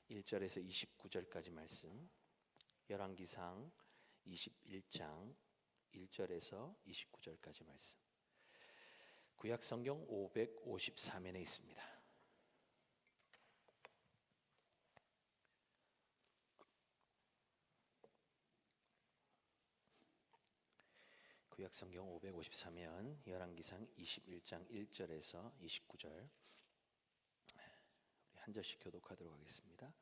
1절에서 29절까지 말씀, 열왕기상 21장 1절에서 29절까지 말씀, 구약성경 553면에 있습니다. 구약성경 553면 열왕기상 21장 1절에서 29절, 한 절씩 교독하도록 하겠습니다.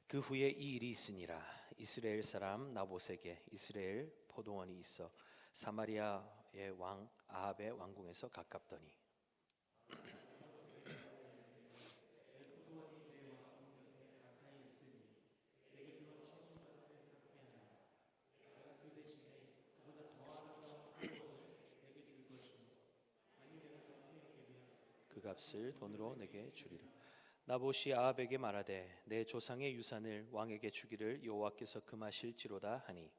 그 후에 이 일이 있으니라. 이스라엘 사람 나봇에게 이스라엘 포도원이 있어 사마리아의 왕 아합의 왕궁에서 가깝더니 그 값을 돈으로 내게 주리라. 나봇이 아합에게 말하되 내 조상의 유산을 왕에게 주기를 여호와께서 금하실지로다 하니,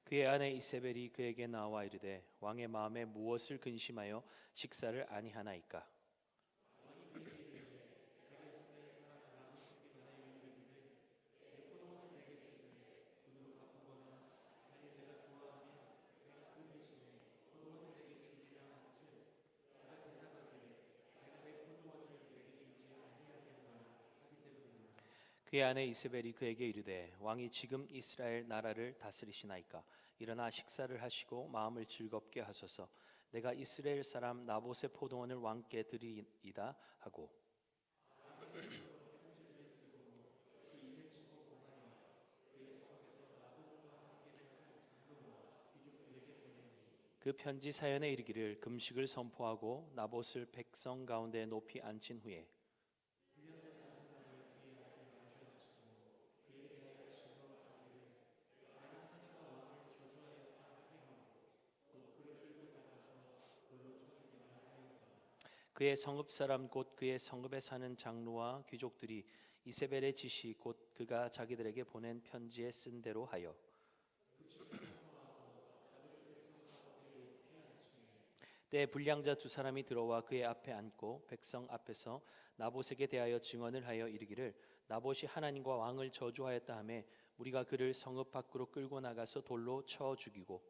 그의 아내 이세벨이 그에게 나와 이르되 왕의 마음에 무엇을 근심하여 식사를 아니하나이까? 그의 아내 이세벨이 그에게 이르되 왕이 지금 이스라엘 나라를 다스리시나이까? 일어나 식사를 하시고 마음을 즐겁게 하소서. 내가 이스라엘 사람 나봇의 포도원을 왕께 드리이다 하고, 그 편지 사연에 이르기를 금식을 선포하고 나봇을 백성 가운데 높이 앉힌 후에 그의 성읍 사람 곧 그의 성읍에 사는 장로와 귀족들이 이세벨의 지시 곧 그가 자기들에게 보낸 편지에 쓴 대로 하여 때 불량자 두 사람이 들어와 그의 앞에 앉고 백성 앞에서 나봇에게 대하여 증언을 하여 이르기를 나봇이 하나님과 왕을 저주하였다 하매 우리가 그를 성읍 밖으로 끌고 나가서 돌로 쳐 죽이고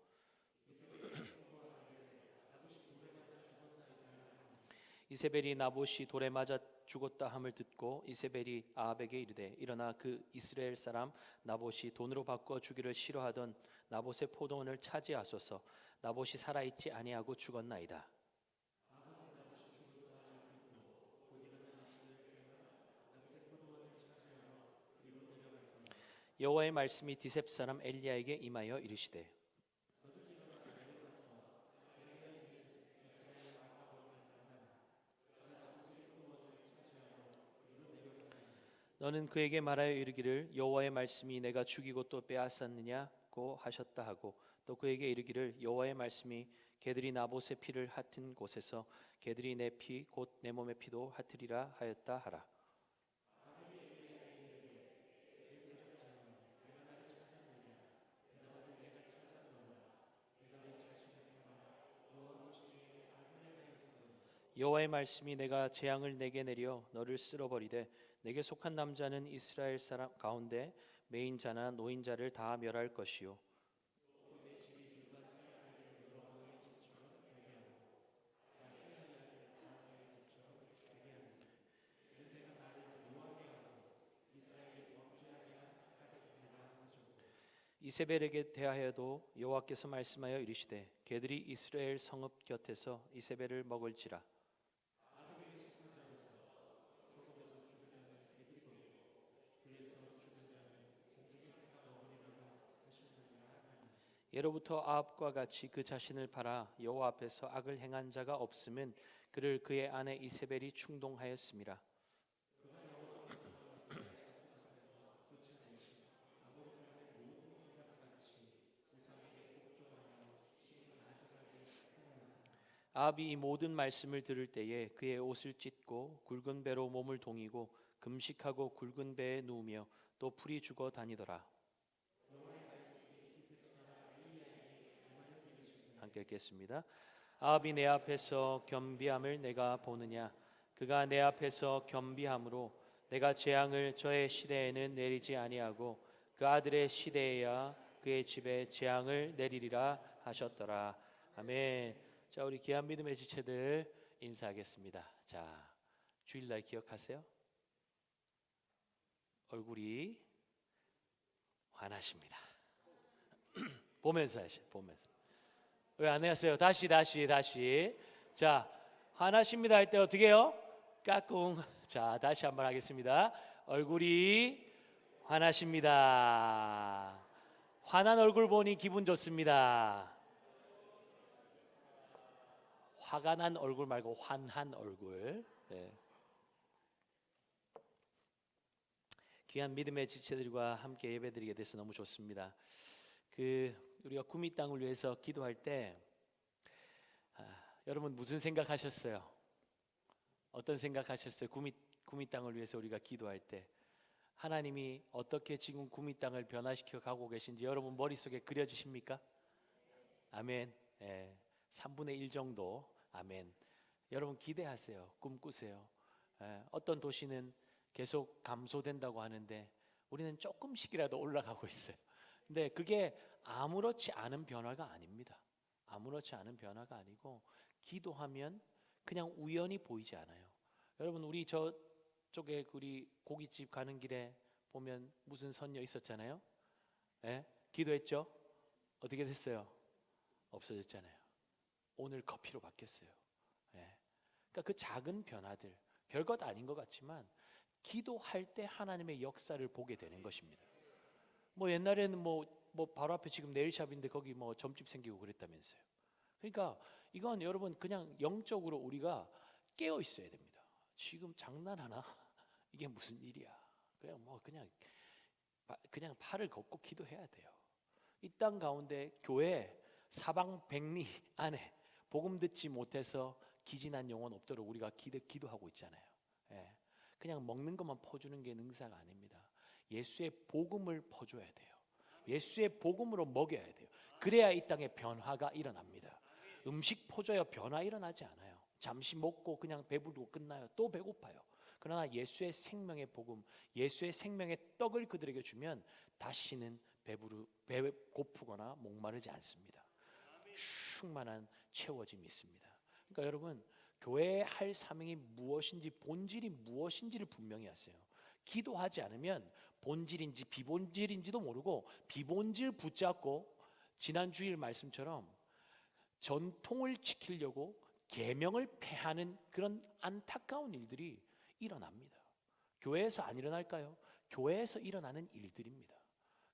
이세벨이 나봇이 돌에 맞아 죽었다 함을 듣고 이세벨이 아합에게 이르되 일어나 그 이스라엘 사람 나봇이 돈으로 바꾸어 주기를 싫어하던 나봇의 포도원을 차지하소서. 나봇이 살아있지 아니하고 죽었나이다. 여호와의 말씀이 디셉 사람 엘리야에게 임하여 이르시되 너는 그에게 말하여 이르기를 여호와의 말씀이 내가 죽이고 또 빼앗았느냐고 하셨다 하고 또 그에게 이르기를 여호와의 말씀이 개들이 나봇의 피를 핥은 곳에서 개들이 내 피 곧 내 몸의 피도 핥으리라 하였다 하라. 여호와의 말씀이 내가 재앙을 내게 내려 너를 쓸어버리되 내게 속한 남자는 이스라엘 사람 가운데 매인자나 노인자를 다 멸할 것이요 이세벨에게 대하여도 여호와께서 말씀하여 이르시되 개들이 이스라엘 성읍 곁에서 이세벨을 먹을지라. 예로부터 아합과 같이 그 자신을 팔아 여호와 앞에서 악을 행한 자가 없음은 그를 그의 아내 이세벨이 충동하였음이라. 아합이 이 모든 말씀을 들을 때에 그의 옷을 찢고 굵은 배로 몸을 동이고 금식하고 굵은 배에 누우며 또 풀이 죽어 다니더라. 함께 읽겠습니다. 아합이 내 앞에서 겸비함을 내가 보느냐? 그가 내 앞에서 겸비함으로 내가 재앙을 저의 시대에는 내리지 아니하고 그 아들의 시대에야 그의 집에 재앙을 내리리라 하셨더라. 아멘. 자, 우리 귀한 믿음의 지체들 인사하겠습니다. 자, 주일날 기억하세요? 얼굴이 환하십니다. 보면서 하시죠. 보면서. 왜 안 하세요? 다시. 자, 화나십니다 할 때 어떻게 해요? 까꿍. 자, 다시 한번 하겠습니다. 얼굴이 화나십니다. 화난 얼굴 보니 기분 좋습니다. 화가 난 얼굴 말고 환한 얼굴. 네. 귀한 믿음의 지체들과 함께 예배드리게 돼서 너무 좋습니다. 우리가 구미 땅을 위해서 기도할 때 여러분 무슨 생각하셨어요? 어떤 생각하셨어요? 구미 땅을 위해서 우리가 기도할 때 하나님이 어떻게 지금 구미 땅을 변화시켜 가고 계신지 여러분 머릿속에 그려지십니까? 아멘. 3분의 1 정도. 아멘. 여러분 기대하세요. 꿈꾸세요. 어떤 도시는 계속 감소된다고 하는데 우리는 조금씩이라도 올라가고 있어요. 근데 그게 아무렇지 않은 변화가 아닙니다. 아무렇지 않은 변화가 아니고 기도하면 그냥 우연히 보이지 않아요. 여러분 우리 저쪽에 우리 고깃집 가는 길에 보면 무슨 선녀 있었잖아요. 기도했죠? 어떻게 됐어요? 없어졌잖아요. 오늘 커피로 바뀌었어요. 그러니까 그 작은 변화들 별것 아닌 것 같지만 기도할 때 하나님의 역사를 보게 되는 것입니다. 뭐 옛날에는 뭐 바로 앞에 지금 네일샵인데 거기 뭐 점집 생기고 그랬다면서요. 그러니까 이건 여러분 그냥 영적으로 우리가 깨어 있어야 됩니다. 지금 장난하나? 이게 무슨 일이야? 그냥 팔을 걷고 기도해야 돼요. 이 땅 가운데 교회 사방백리 안에 복음 듣지 못해서 기진한 영혼 없도록 우리가 기도하고 있잖아요. 그냥 먹는 것만 퍼주는 게 능사가 아닙니다. 예수의 복음을 퍼줘야 돼요. 예수의 복음으로 먹여야 돼요. 그래야 이 땅에 변화가 일어납니다. 음식 퍼줘야 변화 일어나지 않아요. 잠시 먹고 그냥 배부르고 끝나요. 또 배고파요. 그러나 예수의 생명의 복음, 예수의 생명의 떡을 그들에게 주면 다시는 배고프거나 목마르지 않습니다. 충만한 채워짐이 있습니다. 그러니까 여러분 교회의 할 사명이 무엇인지 본질이 무엇인지를 분명히 하세요. 기도하지 않으면 본질인지 비본질인지도 모르고 비본질 붙잡고 지난 주일 말씀처럼 전통을 지키려고 계명을 폐하는 그런 안타까운 일들이 일어납니다. 교회에서 안 일어날까요? 교회에서 일어나는 일들입니다.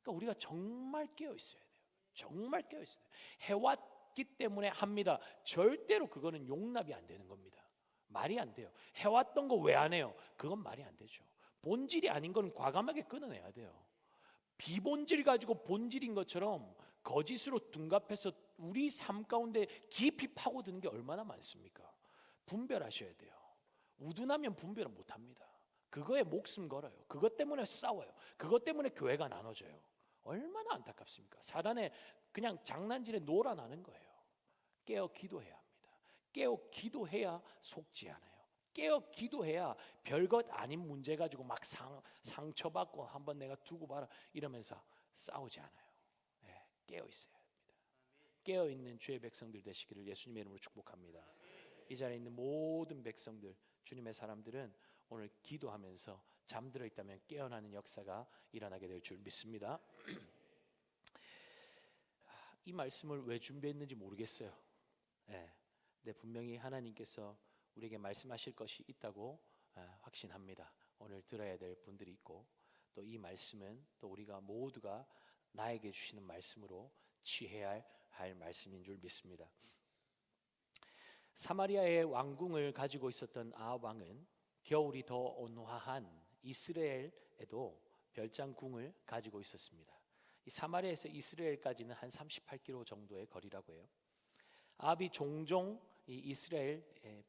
그러니까 우리가 정말 깨어 있어야 돼요. 정말 깨어 있어야 돼요. 해왔기 때문에 합니다. 절대로 그거는 용납이 안 되는 겁니다. 말이 안 돼요. 해왔던 거 왜 안 해요? 그건 말이 안 되죠. 본질이 아닌 건 과감하게 끊어내야 돼요. 비본질 가지고 본질인 것처럼 거짓으로 둔갑해서 우리 삶 가운데 깊이 파고드는 게 얼마나 많습니까? 분별하셔야 돼요. 우둔하면 분별을 못합니다. 그거에 목숨 걸어요. 그것 때문에 싸워요. 그것 때문에 교회가 나눠져요. 얼마나 안타깝습니까? 사단에 그냥 장난질에 놀아나는 거예요. 깨어 기도해야 합니다. 깨어 기도해야 속지 않아요. 깨어 기도해야 별것 아닌 문제 가지고 막 상처받고 한번 내가 두고 봐라 이러면서 싸우지 않아요. 깨어 있어야 합니다. 깨어 있는 주의 백성들 되시기를 예수님의 이름으로 축복합니다. 이 자리에 있는 모든 백성들, 주님의 사람들은 오늘 기도하면서 잠들어 있다면 깨어나는 역사가 일어나게 될 줄 믿습니다. 이 말씀을 왜 준비했는지 모르겠어요. 근데 분명히 하나님께서 우리에게 말씀하실 것이 있다고 확신합니다. 오늘 들어야 될 분들이 있고 또 이 말씀은 또 우리가 모두가 나에게 주시는 말씀으로 취해야 할 말씀인 줄 믿습니다. 사마리아의 왕궁을 가지고 있었던 아합 왕은 겨울이 더 온화한 이스라엘에도 별장궁을 가지고 있었습니다. 이 사마리아에서 이스라엘까지는 한 38km 정도의 거리라고 해요. 아합이 종종 이 이스라엘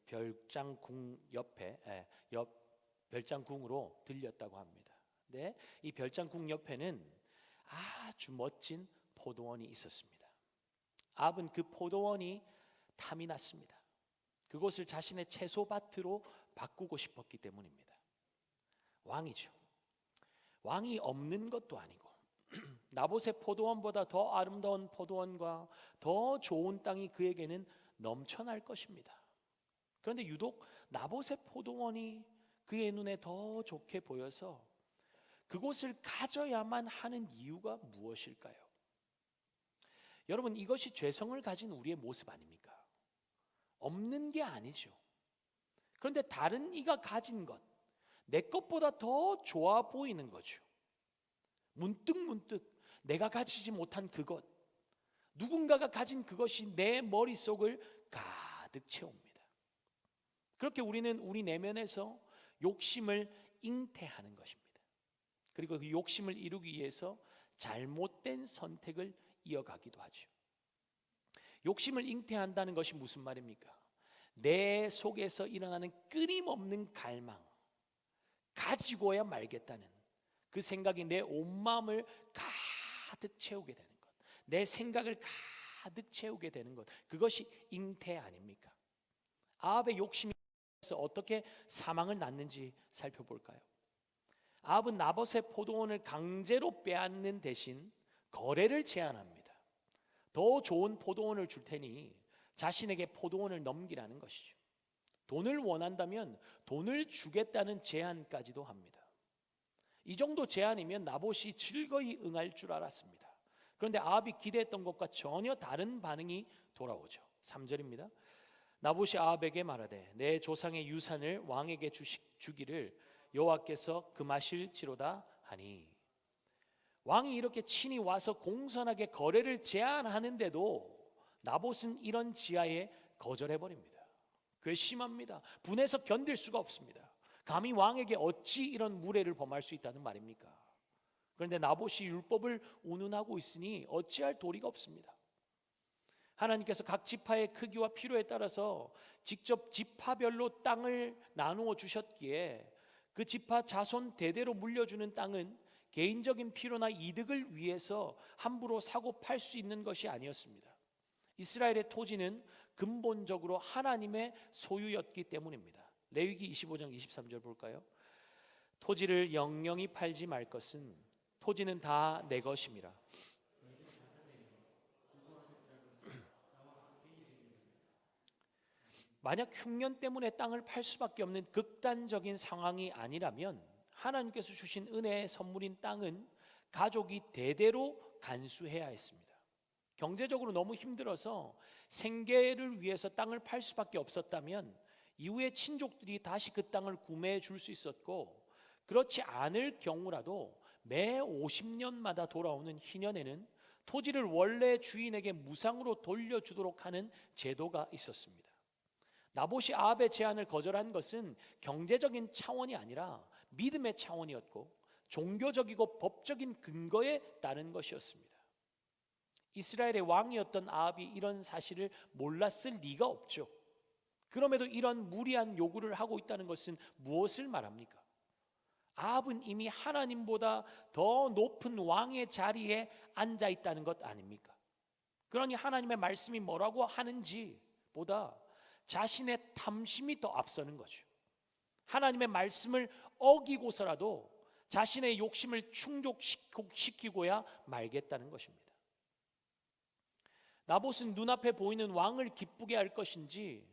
별장궁 옆에 별장궁으로 들렸다고 합니다. 네, 이 별장궁 옆에는 아주 멋진 포도원이 있었습니다. 아합은 그 포도원이 탐이 났습니다. 그곳을 자신의 채소밭으로 바꾸고 싶었기 때문입니다. 왕이죠. 왕이 없는 것도 아니고 나봇의 포도원보다 더 아름다운 포도원과 더 좋은 땅이 그에게는 넘쳐날 것입니다. 그런데 유독 나봇의 포도원이 그의 눈에 더 좋게 보여서 그곳을 가져야만 하는 이유가 무엇일까요? 여러분, 이것이 죄성을 가진 우리의 모습 아닙니까? 없는 게 아니죠. 그런데 다른 이가 가진 것, 내 것보다 더 좋아 보이는 거죠. 문득 내가 가지지 못한 그것, 누군가가 가진 그것이 내 머릿속을 가득 채웁니다. 그렇게 우리는 우리 내면에서 욕심을 잉태하는 것입니다. 그리고 그 욕심을 이루기 위해서 잘못된 선택을 이어가기도 하죠. 욕심을 잉태한다는 것이 무슨 말입니까? 내 속에서 일어나는 끊임없는 갈망, 가지고야 말겠다는 그 생각이 내 온 마음을 가득 채우게 되는 것, 내 생각을 가득 채우게 되는 것, 그것이 잉태 아닙니까? 아합의 욕심이 어떻게 사망을 낳는지 살펴볼까요? 아합은 나봇의 포도원을 강제로 빼앗는 대신 거래를 제안합니다. 더 좋은 포도원을 줄 테니 자신에게 포도원을 넘기라는 것이죠. 돈을 원한다면 돈을 주겠다는 제안까지도 합니다. 이 정도 제안이면 나봇이 즐거이 응할 줄 알았습니다. 그런데 아합이 기대했던 것과 전혀 다른 반응이 돌아오죠. 3절입니다. 나봇이 아합에게 말하되 내 조상의 유산을 왕에게 주기를 여호와께서 금하실지로다 하니, 왕이 이렇게 친히 와서 공손하게 거래를 제안하는데도 나봇은 이런 지하에 거절해버립니다. 괘씸합니다. 분해서 견딜 수가 없습니다. 감히 왕에게 어찌 이런 무례를 범할 수 있다는 말입니까? 그런데 나봇이 율법을 운운하고 있으니 어찌할 도리가 없습니다. 하나님께서 각 지파의 크기와 필요에 따라서 직접 지파별로 땅을 나누어 주셨기에 그 지파 자손 대대로 물려주는 땅은 개인적인 필요나 이득을 위해서 함부로 사고 팔 수 있는 것이 아니었습니다. 이스라엘의 토지는 근본적으로 하나님의 소유였기 때문입니다. 레위기 25장 23절 볼까요? 토지를 영영히 팔지 말 것은 토지는 다 내 것임이라. 만약 흉년 때문에 땅을 팔 수밖에 없는 극단적인 상황이 아니라면 하나님께서 주신 은혜의 선물인 땅은 가족이 대대로 간수해야 했습니다. 경제적으로 너무 힘들어서 생계를 위해서 땅을 팔 수밖에 없었다면 이후에 친족들이 다시 그 땅을 구매해 줄 수 있었고, 그렇지 않을 경우라도 매 50년마다 돌아오는 희년에는 토지를 원래 주인에게 무상으로 돌려주도록 하는 제도가 있었습니다. 나봇이 아합의 제안을 거절한 것은 경제적인 차원이 아니라 믿음의 차원이었고 종교적이고 법적인 근거에 따른 것이었습니다. 이스라엘의 왕이었던 아합이 이런 사실을 몰랐을 리가 없죠. 그럼에도 이런 무리한 요구를 하고 있다는 것은 무엇을 말합니까? 아합은 이미 하나님보다 더 높은 왕의 자리에 앉아 있다는 것 아닙니까? 그러니 하나님의 말씀이 뭐라고 하는지 보다 자신의 탐심이 더 앞서는 거죠. 하나님의 말씀을 어기고서라도 자신의 욕심을 충족시키고야 말겠다는 것입니다. 나봇은 눈앞에 보이는 왕을 기쁘게 할 것인지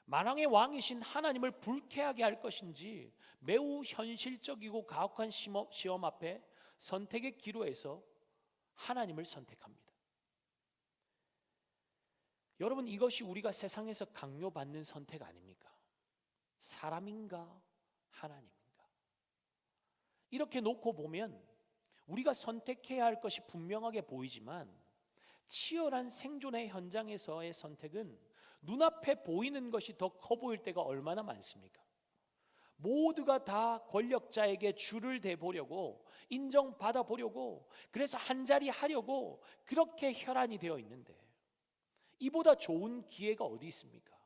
만왕의 왕이신 하나님을 불쾌하게 할 것인지 매우 현실적이고 가혹한 시험 앞에 선택의 기로에서 하나님을 선택합니다. 여러분, 이것이 우리가 세상에서 강요받는 선택 아닙니까? 사람인가 하나님인가? 이렇게 놓고 보면 우리가 선택해야 할 것이 분명하게 보이지만 치열한 생존의 현장에서의 선택은 눈앞에 보이는 것이 더 커 보일 때가 얼마나 많습니까? 모두가 다 권력자에게 줄을 대보려고 인정받아 보려고 그래서 한자리 하려고 그렇게 혈안이 되어 있는데 이보다 좋은 기회가 어디 있습니까?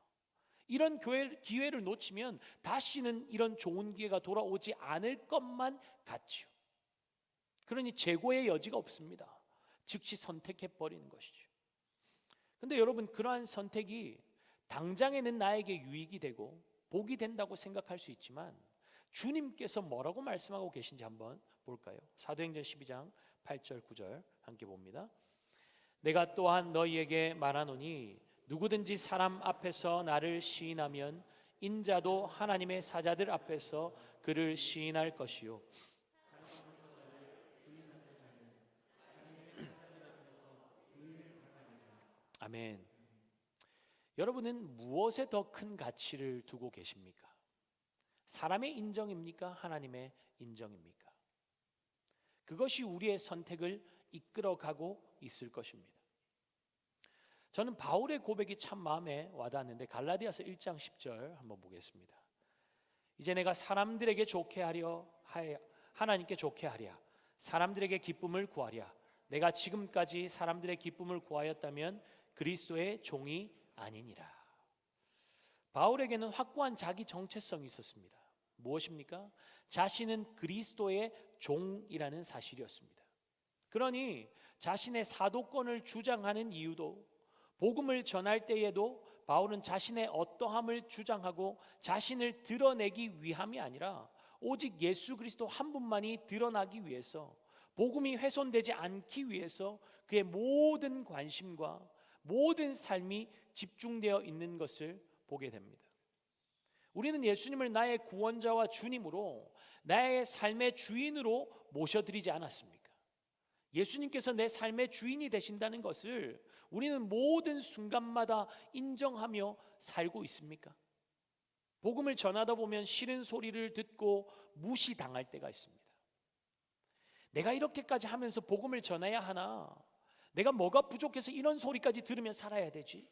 이런 기회를 놓치면 다시는 이런 좋은 기회가 돌아오지 않을 것만 같지요. 그러니 재고의 여지가 없습니다. 즉시 선택해 버리는 것이죠. 근데 여러분, 그러한 선택이 당장에는 나에게 유익이 되고 복이 된다고 생각할 수 있지만 주님께서 뭐라고 말씀하고 계신지 한번 볼까요? 사도행전 12장 8절 9절 함께 봅니다. 내가 또한 너희에게 말하노니 누구든지 사람 앞에서 나를 시인하면 인자도 하나님의 사자들 앞에서 그를 시인할 것이요. 아멘. 여러분은 무엇에 더 큰 가치를 두고 계십니까? 사람의 인정입니까? 하나님의 인정입니까? 그것이 우리의 선택을 이끌어가고 있을 것입니다. 저는 바울의 고백이 참 마음에 와닿았는데 갈라디아서 1장 10절 한번 보겠습니다. 이제 내가 사람들에게 좋게 하려 하나님께 좋게 하랴 사람들에게 기쁨을 구하랴 내가 지금까지 사람들의 기쁨을 구하였다면 그리스도의 종이 아니니라. 바울에게는 확고한 자기 정체성이 있었습니다. 무엇입니까? 자신은 그리스도의 종이라는 사실이었습니다. 그러니 자신의 사도권을 주장하는 이유도 복음을 전할 때에도 바울은 자신의 어떠함을 주장하고 자신을 드러내기 위함이 아니라 오직 예수 그리스도 한 분만이 드러나기 위해서, 복음이 훼손되지 않기 위해서 그의 모든 관심과 모든 삶이 집중되어 있는 것을 보게 됩니다. 우리는 예수님을 나의 구원자와 주님으로, 나의 삶의 주인으로 모셔드리지 않았습니까? 예수님께서 내 삶의 주인이 되신다는 것을 우리는 모든 순간마다 인정하며 살고 있습니까? 복음을 전하다 보면 싫은 소리를 듣고 무시당할 때가 있습니다. 내가 이렇게까지 하면서 복음을 전해야 하나? 내가 뭐가 부족해서 이런 소리까지 들으며 살아야 되지?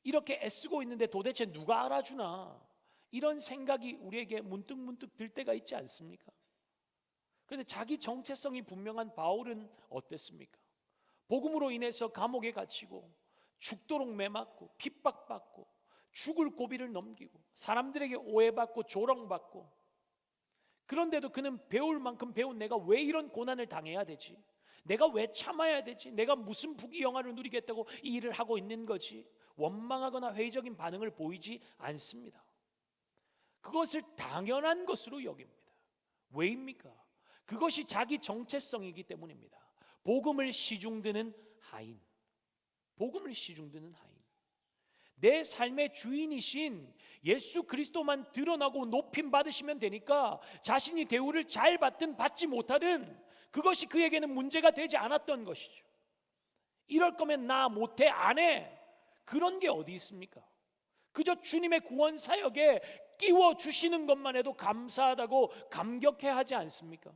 이렇게 애쓰고 있는데 도대체 누가 알아주나? 이런 생각이 우리에게 문득문득 들 때가 있지 않습니까? 그런데 자기 정체성이 분명한 바울은 어땠습니까? 복음으로 인해서 감옥에 갇히고 죽도록 매맞고 핍박받고 죽을 고비를 넘기고 사람들에게 오해받고 조롱받고, 그런데도 그는 배울 만큼 배운 내가 왜 이런 고난을 당해야 되지? 내가 왜 참아야 되지? 내가 무슨 부귀영화를 누리겠다고 이 일을 하고 있는 거지? 원망하거나 회의적인 반응을 보이지 않습니다. 그것을 당연한 것으로 여깁니다. 왜입니까? 그것이 자기 정체성이기 때문입니다. 복음을 시중드는 하인, 복음을 시중드는 하인. 내 삶의 주인이신 예수 그리스도만 드러나고 높임 받으시면 되니까 자신이 대우를 잘 받든 받지 못하든 그것이 그에게는 문제가 되지 않았던 것이죠. 이럴 거면 나 못해, 안 해, 그런 게 어디 있습니까? 그저 주님의 구원 사역에 끼워 주시는 것만 해도 감사하다고 감격해 하지 않습니까?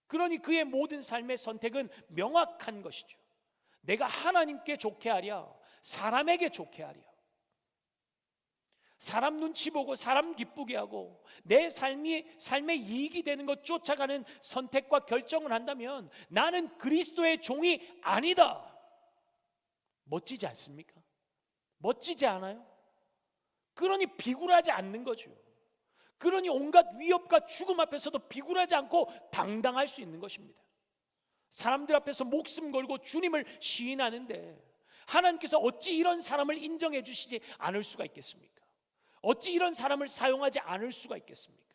그러니 그의 모든 삶의 선택은 명확한 것이죠. 내가 하나님께 좋게 하랴, 사람에게 좋게 하랴. 사람 눈치 보고 사람 기쁘게 하고 내 삶의 이익이 되는 것 쫓아가는 선택과 결정을 한다면 나는 그리스도의 종이 아니다. 멋지지 않습니까? 멋지지 않아요? 그러니 비굴하지 않는 거죠. 그러니 온갖 위협과 죽음 앞에서도 비굴하지 않고 당당할 수 있는 것입니다. 사람들 앞에서 목숨 걸고 주님을 시인하는데 하나님께서 어찌 이런 사람을 인정해 주시지 않을 수가 있겠습니까? 어찌 이런 사람을 사용하지 않을 수가 있겠습니까?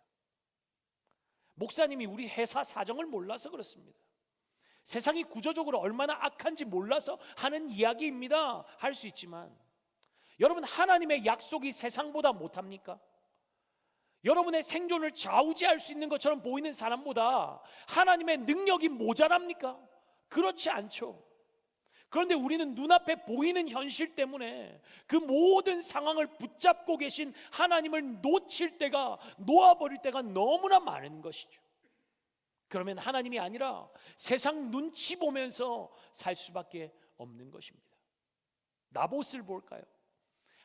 목사님이 우리 회사 사정을 몰라서 그렇습니다. 세상이 구조적으로 얼마나 악한지 몰라서 하는 이야기입니다 할 수 있지만, 여러분, 하나님의 약속이 세상보다 못합니까? 여러분의 생존을 좌우지할 수 있는 것처럼 보이는 사람보다 하나님의 능력이 모자랍니까? 그렇지 않죠. 그런데 우리는 눈앞에 보이는 현실 때문에 그 모든 상황을 붙잡고 계신 하나님을 놓칠 때가, 놓아버릴 때가 너무나 많은 것이죠. 그러면 하나님이 아니라 세상 눈치 보면서 살 수밖에 없는 것입니다. 나봇을 볼까요?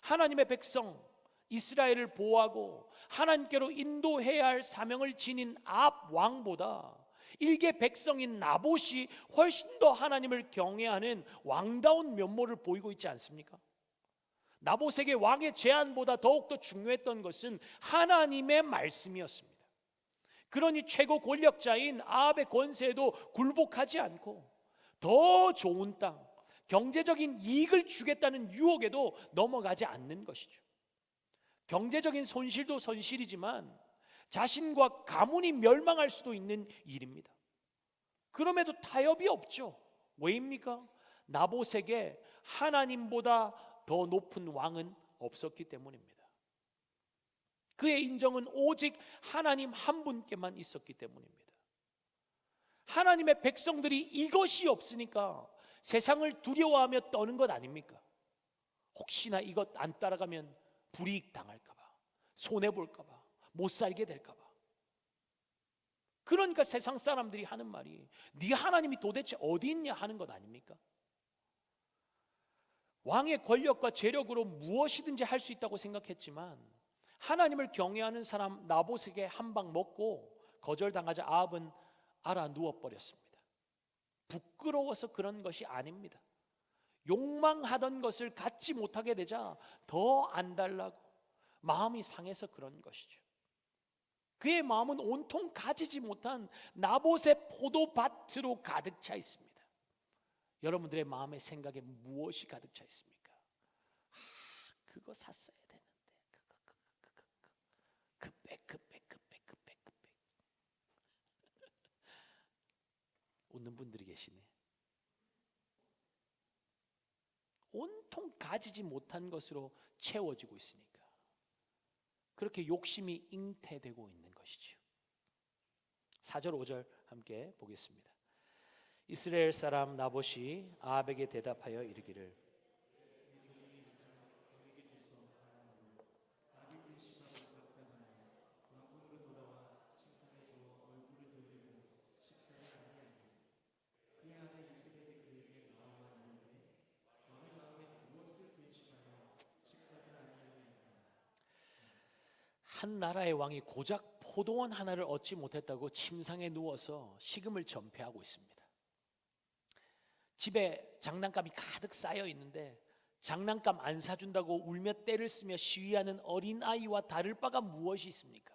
하나님의 백성 이스라엘을 보호하고 하나님께로 인도해야 할 사명을 지닌 아합 왕보다 일개 백성인 나봇이 훨씬 더 하나님을 경외하는 왕다운 면모를 보이고 있지 않습니까? 나봇에게 왕의 제안보다 더욱더 중요했던 것은 하나님의 말씀이었습니다. 그러니 최고 권력자인 아합의 권세에도 굴복하지 않고 더 좋은 땅, 경제적인 이익을 주겠다는 유혹에도 넘어가지 않는 것이죠. 경제적인 손실도 손실이지만 자신과 가문이 멸망할 수도 있는 일입니다. 그럼에도 타협이 없죠. 왜입니까? 나봇에게 하나님보다 더 높은 왕은 없었기 때문입니다. 그의 인정은 오직 하나님 한 분께만 있었기 때문입니다. 하나님의 백성들이 이것이 없으니까 세상을 두려워하며 떠는 것 아닙니까? 혹시나 이것 안 따라가면 불이익 당할까 봐, 손해 볼까 봐, 못 살게 될까 봐. 그러니까 세상 사람들이 하는 말이 네 하나님이 도대체 어디 있냐 하는 것 아닙니까? 왕의 권력과 재력으로 무엇이든지 할 수 있다고 생각했지만 하나님을 경외하는 사람 나봇에게 한 방 먹고 거절당하자 아합은 알아 누워버렸습니다. 부끄러워서 그런 것이 아닙니다. 욕망하던 것을 갖지 못하게 되자 더 안달나고 마음이 상해서 그런 것이죠. 그의 마음은 온통 가지지 못한 나봇의 포도밭으로 가득 차 있습니다. 여러분들의 마음의 생각에 무엇이 가득 차 있습니까? 그거 샀어야 되는데 그백 웃는 분들이 계시네. 온통 가지지 못한 것으로 채워지고 있으니까 그렇게 욕심이 잉태되고 있는 것이지요. 4절 5절 함께 보겠습니다. 이스라엘 사람 나봇이 아합에게 대답하여 이르기를 한 나라의 왕이 고작 포도원 하나를 얻지 못했다고 침상에 누워서 식음을 전폐하고 있습니다. 집에 장난감이 가득 쌓여 있는데 장난감 안 사준다고 울며 떼를 쓰며 시위하는 어린아이와 다를 바가 무엇이 있습니까?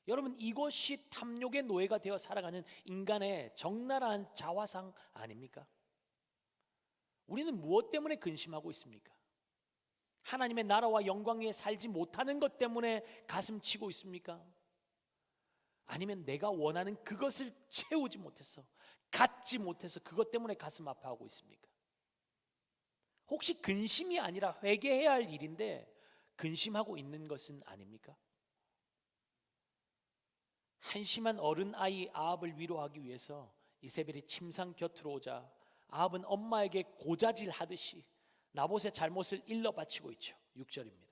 여러분, 이것이 탐욕의 노예가 되어 살아가는 인간의 적나라한 자화상 아닙니까? 우리는 무엇 때문에 근심하고 있습니까? 하나님의 나라와 영광 위에 살지 못하는 것 때문에 가슴 치고 있습니까? 아니면 내가 원하는 그것을 채우지 못해서, 갖지 못해서 그것 때문에 가슴 아파하고 있습니까? 혹시 근심이 아니라 회개해야 할 일인데 근심하고 있는 것은 아닙니까? 한심한 어른아이 아합을 위로하기 위해서 이세벨이 침상 곁으로 오자 아합은 엄마에게 고자질하듯이 나봇의 잘못을 일러 바치고 있죠. 6절입니다.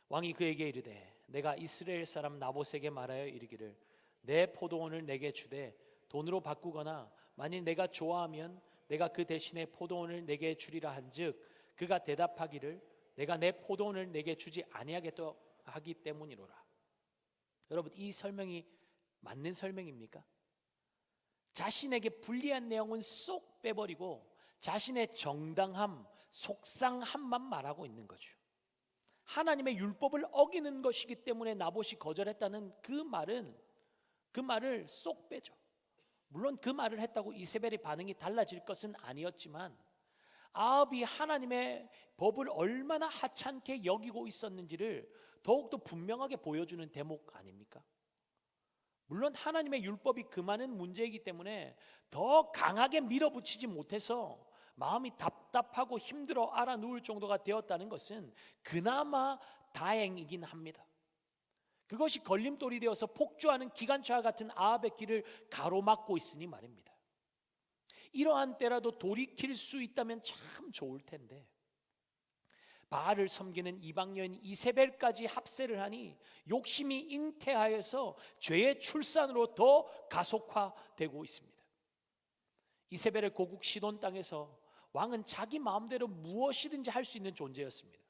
왕이 그에게 이르되 내가 이스라엘 사람 나봇에게 말하여 이르기를 내 포도원을 내게 주되 돈으로 바꾸거나 만일 내가 좋아하면 내가 그 대신에 포도원을 내게 주리라 한즉 그가 대답하기를 내가 내 포도원을 내게 주지 아니하겠다 하기 때문이로라. 여러분, 이 설명이 맞는 설명입니까? 자신에게 불리한 내용은 쏙 빼버리고 자신의 정당함, 속상함만 말하고 있는 거죠. 하나님의 율법을 어기는 것이기 때문에 나봇이 거절했다는 그 말을 쏙 빼죠. 물론 그 말을 했다고 이세벨의 반응이 달라질 것은 아니었지만 아합이 하나님의 법을 얼마나 하찮게 여기고 있었는지를 더욱더 분명하게 보여주는 대목 아닙니까? 물론 하나님의 율법이 금하는 문제이기 때문에 더 강하게 밀어붙이지 못해서 마음이 답답하고 힘들어 알아 누울 정도가 되었다는 것은 그나마 다행이긴 합니다. 그것이 걸림돌이 되어서 폭주하는 기관차와 같은 아합의 길을 가로막고 있으니 말입니다. 이러한 때라도 돌이킬 수 있다면 참 좋을 텐데 바알을 섬기는 이방 여인 이세벨까지 합세를 하니 욕심이 잉태하여서 죄의 출산으로 더 가속화되고 있습니다. 이세벨의 고국 시돈 땅에서 왕은 자기 마음대로 무엇이든지 할 수 있는 존재였습니다.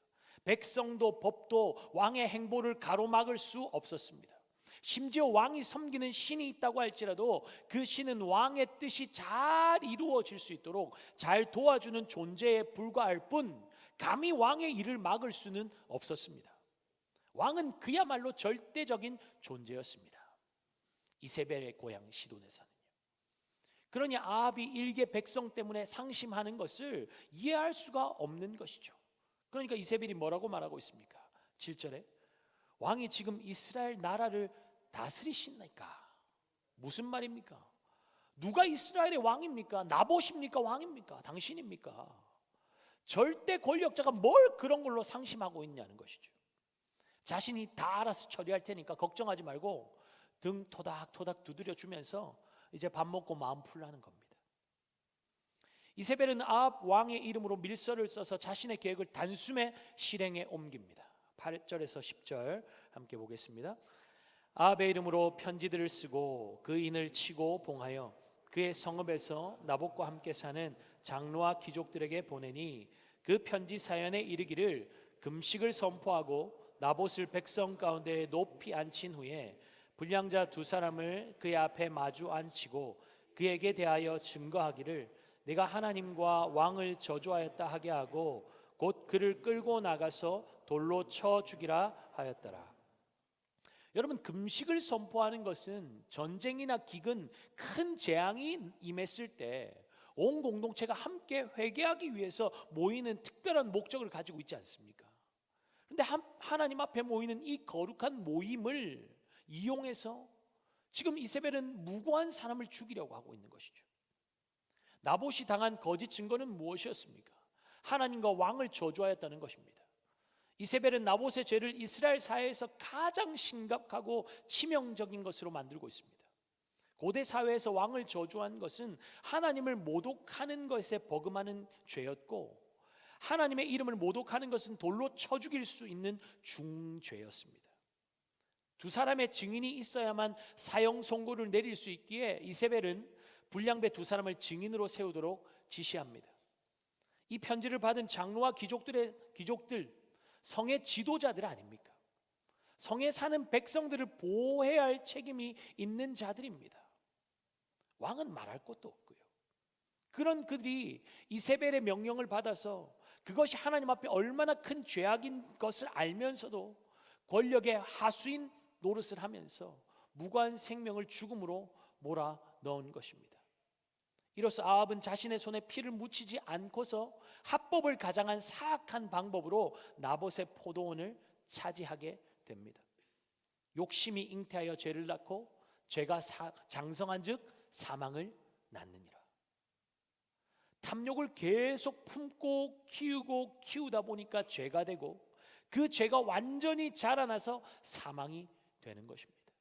백성도 법도 왕의 행보를 가로막을 수 없었습니다. 심지어 왕이 섬기는 신이 있다고 할지라도 그 신은 왕의 뜻이 잘 이루어질 수 있도록 잘 도와주는 존재에 불과할 뿐 감히 왕의 일을 막을 수는 없었습니다. 왕은 그야말로 절대적인 존재였습니다. 이세벨의 고향 시돈에서는요. 그러니 아합이 일개 백성 때문에 상심하는 것을 이해할 수가 없는 것이죠. 그러니까 이세벨이 뭐라고 말하고 있습니까? 7절에 왕이 지금 이스라엘 나라를 다스리시니까. 무슨 말입니까? 누가 이스라엘의 왕입니까? 나봇입니까? 왕입니까? 당신입니까? 절대 권력자가 뭘 그런 걸로 상심하고 있냐는 것이죠. 자신이 다 알아서 처리할 테니까 걱정하지 말고 등 토닥토닥 두드려 주면서 이제 밥 먹고 마음 풀라는 겁니다. 이세벨은 아합 왕의 이름으로 밀서를 써서 자신의 계획을 단숨에 실행에 옮깁니다. 8절에서 10절 함께 보겠습니다. 아합의 이름으로 편지들을 쓰고 그 인을 치고 봉하여 그의 성읍에서 나봇과 함께 사는 장로와 귀족들에게 보내니 그 편지 사연에 이르기를 금식을 선포하고 나봇을 백성 가운데 높이 앉힌 후에 불량자 두 사람을 그의 앞에 마주 앉히고 그에게 대하여 증거하기를 내가 하나님과 왕을 저주하였다 하게 하고 곧 그를 끌고 나가서 돌로 쳐 죽이라 하였더라. 여러분, 금식을 선포하는 것은 전쟁이나 기근, 큰 재앙이 임했을 때 온 공동체가 함께 회개하기 위해서 모이는 특별한 목적을 가지고 있지 않습니까? 그런데 하나님 앞에 모이는 이 거룩한 모임을 이용해서 지금 이세벨은 무고한 사람을 죽이려고 하고 있는 것이죠. 나봇이 당한 거짓 증거는 무엇이었습니까? 하나님과 왕을 저주하였다는 것입니다. 이세벨은 나봇의 죄를 이스라엘 사회에서 가장 심각하고 치명적인 것으로 만들고 있습니다. 고대 사회에서 왕을 저주한 것은 하나님을 모독하는 것에 버금하는 죄였고, 하나님의 이름을 모독하는 것은 돌로 쳐 죽일 수 있는 중죄였습니다. 두 사람의 증인이 있어야만 사형 선고를 내릴 수 있기에 이세벨은 불량배 두 사람을 증인으로 세우도록 지시합니다. 이 편지를 받은 장로와 귀족들, 성의 지도자들 아닙니까? 성에 사는 백성들을 보호해야 할 책임이 있는 자들입니다. 왕은 말할 것도 없고요. 그런 그들이 이세벨의 명령을 받아서 그것이 하나님 앞에 얼마나 큰 죄악인 것을 알면서도 권력의 하수인 노릇을 하면서 무고한 생명을 죽음으로 몰아 넣은 것입니다. 이로써 아합은 자신의 손에 피를 묻히지 않고서 합법을 가장한 사악한 방법으로 나봇의 포도원을 차지하게 됩니다. 욕심이 잉태하여 죄를 낳고 죄가 장성한즉 사망을 낳느니라. 탐욕을 계속 품고 키우다 보니까 죄가 되고 그 죄가 완전히 자라나서 사망이 되는 것입니다.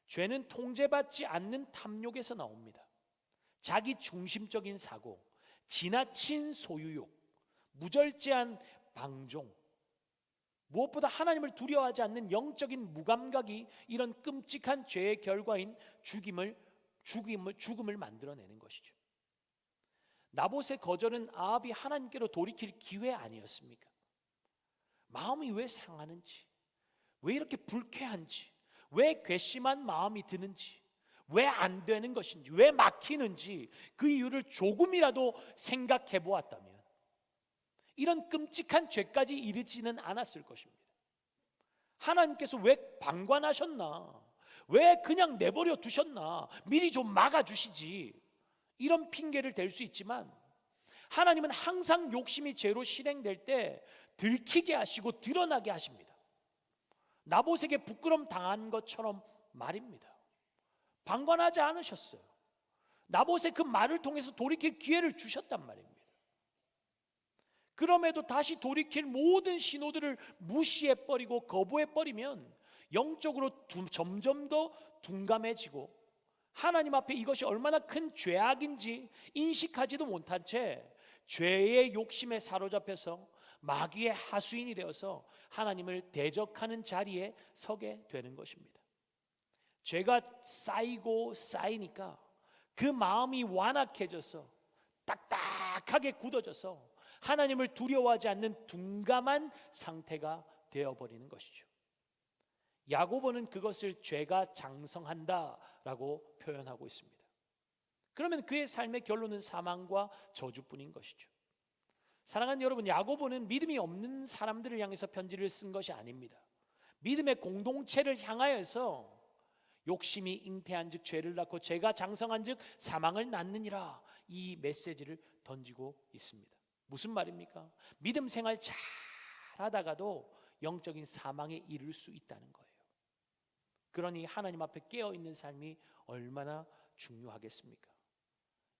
죄는 통제받지 않는 탐욕에서 나옵니다. 자기 중심적인 사고, 지나친 소유욕, 무절제한 방종, 무엇보다 하나님을 두려워하지 않는 영적인 무감각이 이런 끔찍한 죄의 결과인 죽음을 만들어내는 것이죠. 나봇의 거절은 아합이 하나님께로 돌이킬 기회 아니었습니까? 마음이 왜 상하는지, 왜 이렇게 불쾌한지, 왜 괘씸한 마음이 드는지, 왜 안 되는 것인지, 왜 막히는지 그 이유를 조금이라도 생각해 보았다면 이런 끔찍한 죄까지 이르지는 않았을 것입니다. 하나님께서 왜 방관하셨나? 왜 그냥 내버려 두셨나? 미리 좀 막아주시지. 이런 핑계를 댈 수 있지만 하나님은 항상 욕심이 죄로 실행될 때 들키게 하시고 드러나게 하십니다. 나봇에게 부끄럼 당한 것처럼 말입니다. 방관하지 않으셨어요. 나봇의 그 말을 통해서 돌이킬 기회를 주셨단 말입니다. 그럼에도 다시 돌이킬 모든 신호들을 무시해버리고 거부해버리면 영적으로 점점 더 둔감해지고 하나님 앞에 이것이 얼마나 큰 죄악인지 인식하지도 못한 채 죄의 욕심에 사로잡혀서 마귀의 하수인이 되어서 하나님을 대적하는 자리에 서게 되는 것입니다. 죄가 쌓이고 쌓이니까 그 마음이 완악해져서 딱딱하게 굳어져서 하나님을 두려워하지 않는 둔감한 상태가 되어버리는 것이죠. 야고보는 그것을 죄가 장성한다라고 표현하고 있습니다. 그러면 그의 삶의 결론은 사망과 저주뿐인 것이죠. 사랑하는 여러분, 야고보는 믿음이 없는 사람들을 향해서 편지를 쓴 것이 아닙니다. 믿음의 공동체를 향하여서 욕심이 잉태한즉 죄를 낳고 죄가 장성한즉 사망을 낳느니라, 이 메시지를 던지고 있습니다. 무슨 말입니까? 믿음 생활 잘 하다가도 영적인 사망에 이를 수 있다는 거예요. 그러니 하나님 앞에 깨어있는 삶이 얼마나 중요하겠습니까?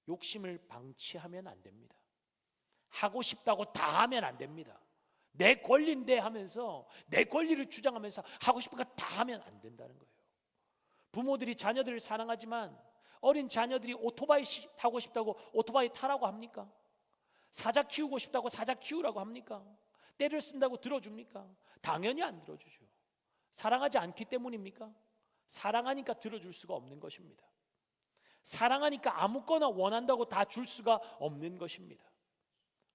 욕심을 방치하면 안 됩니다. 하고 싶다고 다 하면 안 됩니다. 내 권리인데 하면서 내 권리를 주장하면서 하고 싶은 거 다 하면 안 된다는 거예요. 부모들이 자녀들을 사랑하지만 어린 자녀들이 오토바이 타고 싶다고 오토바이 타라고 합니까? 사자 키우고 싶다고 사자 키우라고 합니까? 때를 쓴다고 들어줍니까? 당연히 안 들어주죠. 사랑하지 않기 때문입니까? 사랑하니까 들어줄 수가 없는 것입니다. 사랑하니까 아무거나 원한다고 다 줄 수가 없는 것입니다.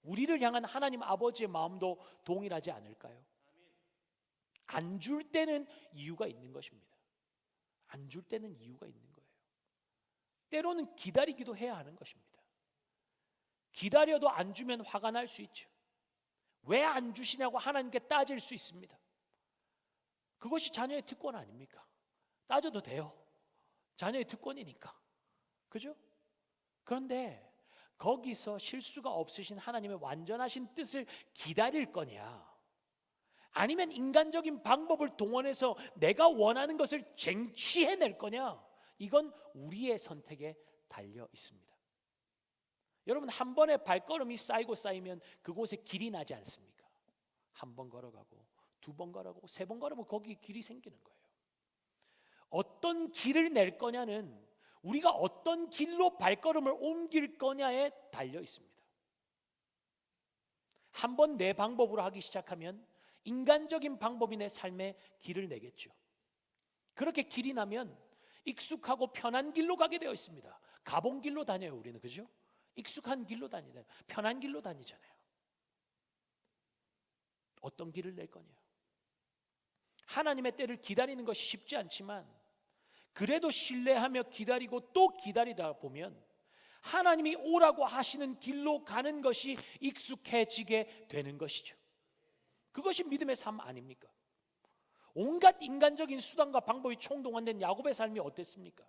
우리를 향한 하나님 아버지의 마음도 동일하지 않을까요? 안 줄 때는 이유가 있는 것입니다. 안 줄 때는 이유가 있는 거예요. 때로는 기다리기도 해야 하는 것입니다. 기다려도 안 주면 화가 날 수 있죠. 왜 안 주시냐고 하나님께 따질 수 있습니다. 그것이 자녀의 특권 아닙니까? 따져도 돼요. 자녀의 특권이니까. 그죠? 그런데 거기서 실수가 없으신 하나님의 완전하신 뜻을 기다릴 거냐, 아니면 인간적인 방법을 동원해서 내가 원하는 것을 쟁취해낼 거냐, 이건 우리의 선택에 달려 있습니다. 여러분, 한 번에 발걸음이 쌓이고 쌓이면 그곳에 길이 나지 않습니까? 한 번 걸어가고 두 번 걸어가고 세 번 걸으면 거기 길이 생기는 거예요. 어떤 길을 낼 거냐는 우리가 어떤 길로 발걸음을 옮길 거냐에 달려 있습니다. 한 번 내 방법으로 하기 시작하면 인간적인 방법이 내 삶에 길을 내겠죠. 그렇게 길이 나면 익숙하고 편한 길로 가게 되어 있습니다. 가본 길로 다녀요, 우리는. 그죠? 익숙한 길로 다니잖아요. 편한 길로 다니잖아요. 어떤 길을 낼 거냐? 하나님의 때를 기다리는 것이 쉽지 않지만 그래도 신뢰하며 기다리고 또 기다리다 보면 하나님이 오라고 하시는 길로 가는 것이 익숙해지게 되는 것이죠. 그것이 믿음의 삶 아닙니까? 온갖 인간적인 수단과 방법이 총동원된 야곱의 삶이 어땠습니까?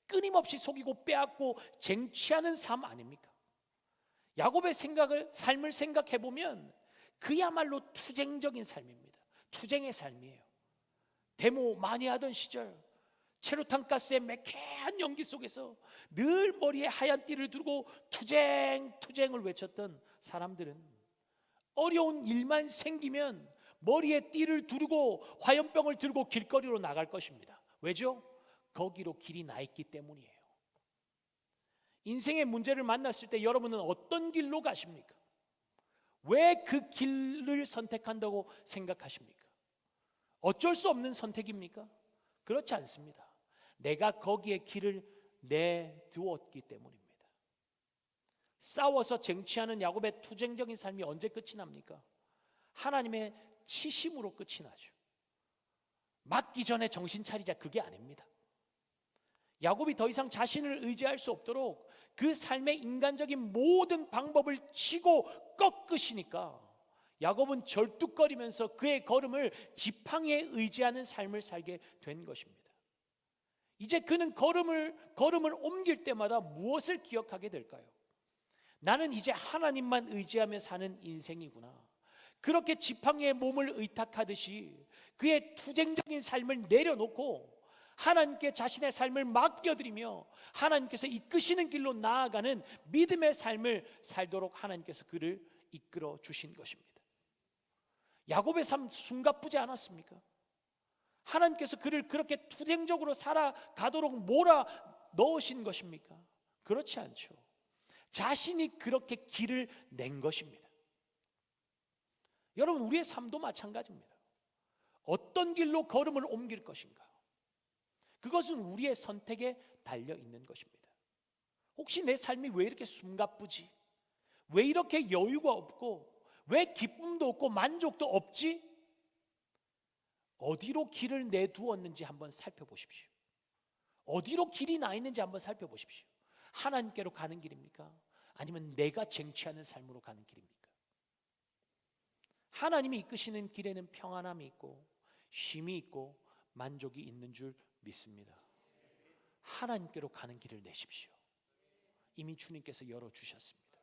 끊임없이 속이고 빼앗고 쟁취하는 삶 아닙니까? 야곱의 삶을 생각해 보면 그야말로 투쟁적인 삶입니다. 투쟁의 삶이에요. 데모 많이 하던 시절, 체류탄 가스의 매캐한 연기 속에서 늘 머리에 하얀 띠를 두르고 투쟁을 외쳤던 사람들은 어려운 일만 생기면 머리에 띠를 두르고 화염병을 들고 길거리로 나갈 것입니다. 왜죠? 거기로 길이 나 있기 때문이에요. 인생의 문제를 만났을 때 여러분은 어떤 길로 가십니까? 왜 그 길을 선택한다고 생각하십니까? 어쩔 수 없는 선택입니까? 그렇지 않습니다. 내가 거기에 길을 내두었기 때문입니다. 싸워서 쟁취하는 야곱의 투쟁적인 삶이 언제 끝이 납니까? 하나님의 치심으로 끝이 나죠. 맞기 전에 정신 차리자, 그게 아닙니다. 야곱이 더 이상 자신을 의지할 수 없도록 그 삶의 인간적인 모든 방법을 치고 꺾으시니까 야곱은 절뚝거리면서 그의 걸음을 지팡이에 의지하는 삶을 살게 된 것입니다. 이제 그는 걸음을 옮길 때마다 무엇을 기억하게 될까요? 나는 이제 하나님만 의지하며 사는 인생이구나. 그렇게 지팡이에 몸을 의탁하듯이 그의 투쟁적인 삶을 내려놓고 하나님께 자신의 삶을 맡겨드리며 하나님께서 이끄시는 길로 나아가는 믿음의 삶을 살도록 하나님께서 그를 이끌어 주신 것입니다. 야곱의 삶 숨가쁘지 않았습니까? 하나님께서 그를 그렇게 투쟁적으로 살아가도록 몰아 넣으신 것입니까? 그렇지 않죠. 자신이 그렇게 길을 낸 것입니다. 여러분, 우리의 삶도 마찬가지입니다. 어떤 길로 걸음을 옮길 것인가? 그것은 우리의 선택에 달려 있는 것입니다. 혹시 내 삶이 왜 이렇게 숨가쁘지? 왜 이렇게 여유가 없고 왜 기쁨도 없고 만족도 없지? 어디로 길을 내두었는지 한번 살펴보십시오. 어디로 길이 나 있는지 한번 살펴보십시오. 하나님께로 가는 길입니까? 아니면 내가 쟁취하는 삶으로 가는 길입니까? 하나님이 이끄시는 길에는 평안함이 있고 쉼이 있고 만족이 있는 줄 믿습니다. 하나님께로 가는 길을 내십시오. 이미 주님께서 열어주셨습니다.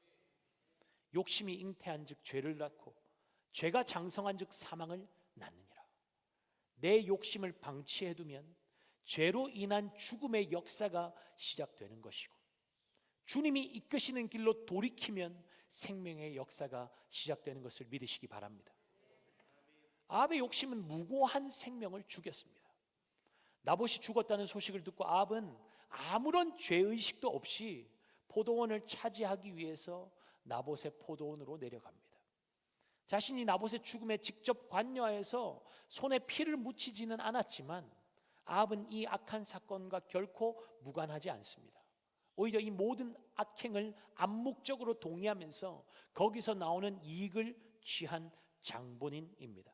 욕심이 잉태한 즉 죄를 낳고 죄가 장성한 즉 사망을 낳느니라. 내 욕심을 방치해두면 죄로 인한 죽음의 역사가 시작되는 것이고, 주님이 이끄시는 길로 돌이키면 생명의 역사가 시작되는 것을 믿으시기 바랍니다. 아합의 욕심은 무고한 생명을 죽였습니다. 나봇이 죽었다는 소식을 듣고 아합은 아무런 죄의식도 없이 포도원을 차지하기 위해서 나봇의 포도원으로 내려갑니다. 자신이 나봇의 죽음에 직접 관여해서 손에 피를 묻히지는 않았지만 아합은 이 악한 사건과 결코 무관하지 않습니다. 오히려 이 모든 악행을 암묵적으로 동의하면서 거기서 나오는 이익을 취한 장본인입니다.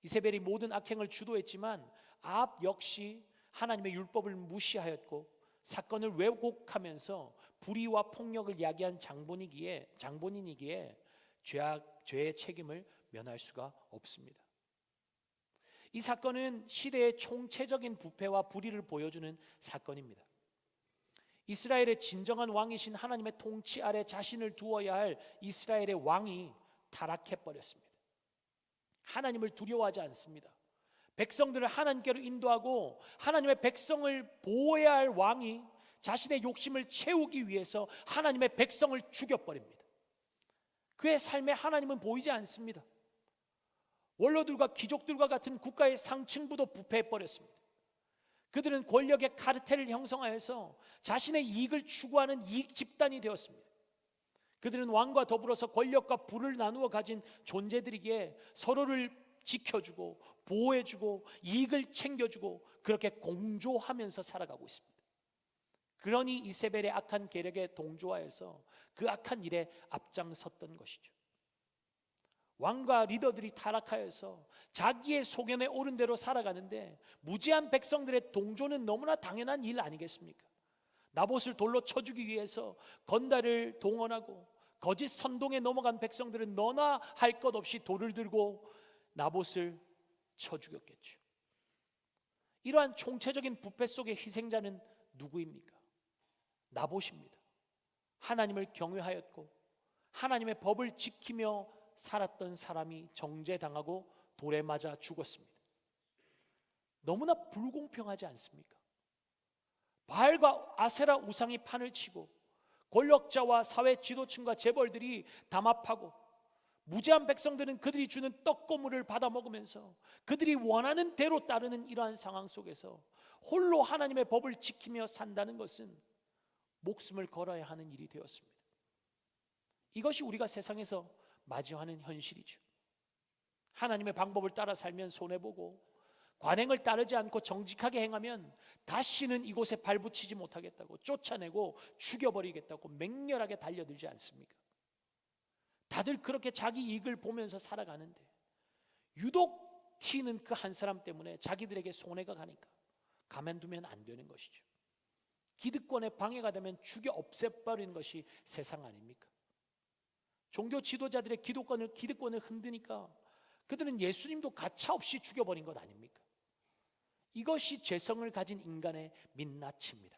이세벨이 모든 악행을 주도했지만 아합 역시 하나님의 율법을 무시하였고 사건을 왜곡하면서 불의와 폭력을 야기한 장본인이기에 죄의 책임을 면할 수가 없습니다. 이 사건은 시대의 총체적인 부패와 불의를 보여주는 사건입니다. 이스라엘의 진정한 왕이신 하나님의 통치 아래 자신을 두어야 할 이스라엘의 왕이 타락해버렸습니다. 하나님을 두려워하지 않습니다. 백성들을 하나님께로 인도하고 하나님의 백성을 보호해야 할 왕이 자신의 욕심을 채우기 위해서 하나님의 백성을 죽여버립니다. 그의 삶에 하나님은 보이지 않습니다. 원로들과 귀족들과 같은 국가의 상층부도 부패해버렸습니다. 그들은 권력의 카르텔을 형성하여서 자신의 이익을 추구하는 이익 집단이 되었습니다. 그들은 왕과 더불어서 권력과 부를 나누어 가진 존재들이기에 서로를 지켜주고 보호해주고 이익을 챙겨주고 그렇게 공조하면서 살아가고 있습니다. 그러니 이세벨의 악한 계략에 동조하여서 그 악한 일에 앞장섰던 것이죠. 왕과 리더들이 타락하여서 자기의 소견에 옳은 대로 살아가는데 무지한 백성들의 동조는 너무나 당연한 일 아니겠습니까? 나봇을 돌로 쳐주기 위해서 건달을 동원하고 거짓 선동에 넘어간 백성들은 너나 할 것 없이 돌을 들고 나봇을 쳐 죽였겠죠. 이러한 총체적인 부패 속의 희생자는 누구입니까? 나봇입니다. 하나님을 경외하였고 하나님의 법을 지키며 살았던 사람이 정죄당하고 돌에 맞아 죽었습니다. 너무나 불공평하지 않습니까? 바알과 아세라 우상이 판을 치고 권력자와 사회 지도층과 재벌들이 담합하고 무지한 백성들은 그들이 주는 떡고물을 받아 먹으면서 그들이 원하는 대로 따르는 이러한 상황 속에서 홀로 하나님의 법을 지키며 산다는 것은 목숨을 걸어야 하는 일이 되었습니다. 이것이 우리가 세상에서 맞이하는 현실이죠. 하나님의 방법을 따라 살면 손해보고 관행을 따르지 않고 정직하게 행하면 다시는 이곳에 발붙이지 못하겠다고 쫓아내고 죽여버리겠다고 맹렬하게 달려들지 않습니까? 다들 그렇게 자기 이익을 보면서 살아가는데 유독 튀는 그 한 사람 때문에 자기들에게 손해가 가니까 가만두면 안 되는 것이죠. 기득권에 방해가 되면 죽여 없애버리는 것이 세상 아닙니까? 종교 지도자들의 기득권을 흔드니까 그들은 예수님도 가차없이 죽여버린 것 아닙니까? 이것이 죄성을 가진 인간의 민낯입니다.